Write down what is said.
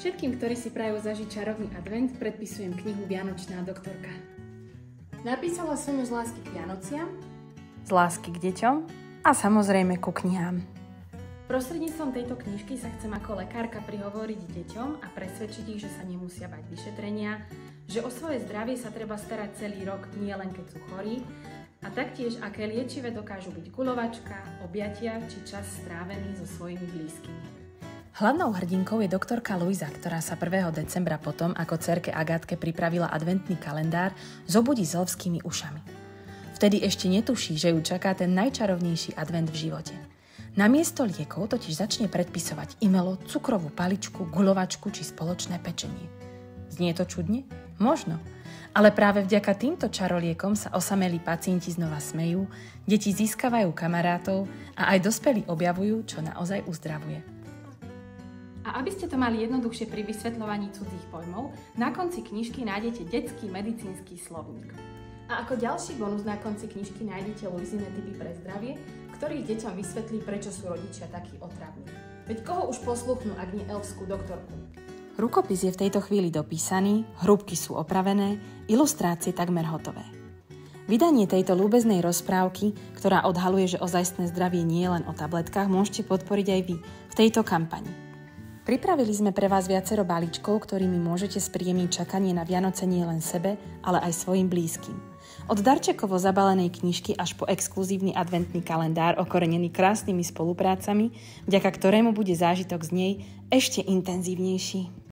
Všetkým, ktorí si prajú zažiť čarovný advent, predpisujem knihu Vianočná doktorka. Napísala som ju z lásky k Vianociam, z lásky k deťom a samozrejme ku knihám. Prostredníctvom tejto knižky sa chcem ako lekárka prihovoriť deťom a presvedčiť ich, že sa nemusia bať vyšetrenia, že o svoje zdravie sa treba starať celý rok, nie len keď sú chorí, a taktiež, aké liečivé dokážu byť guľovačka, objatia či čas strávený so svojimi blízkymi. Hlavnou hrdinkou je doktorka Luisa, ktorá sa 1. decembra potom, ako dcerke Agátke pripravila adventný kalendár, zobudí s elfskými ušami. Vtedy ešte netuší, že ju čaká ten najčarovnejší advent v živote. Namiesto liekov totiž začne predpisovať imelo, cukrovú paličku, guľovačku či spoločné pečenie. Znie to čudne? Možno. Ale práve vďaka týmto čaroliekom sa osamelí pacienti znova smejú, deti získavajú kamarátov a aj dospelí objavujú, čo naozaj uzdravuje. A aby ste to mali jednoduchšie pri vysvetľovaní cudzích pojmov, na konci knižky nájdete detský medicínsky slovník. A ako ďalší bonus na konci knižky nájdete Luizine tipy pre zdravie, ktorý deťom vysvetlí, prečo sú rodičia takí otravní. Veď koho už posluchnú, ak nie elfskú doktorku? Rukopis je v tejto chvíli dopísaný, hrúbky sú opravené, ilustrácie takmer hotové. Vydanie tejto ľúbeznej rozprávky, ktorá odhaluje, že ozajstné zdravie nie je len o tabletkách, môžete podporiť aj vy v tejto kampani. Pripravili sme pre vás viacero balíčkov, ktorými môžete spríjemniť čakanie na Vianoce nie len sebe, ale aj svojim blízkym. Od darčekovo zabalenej knižky až po exkluzívny adventný kalendár okorenený krásnymi spoluprácami, vďaka ktorému bude zážitok z nej ešte intenzívnejší.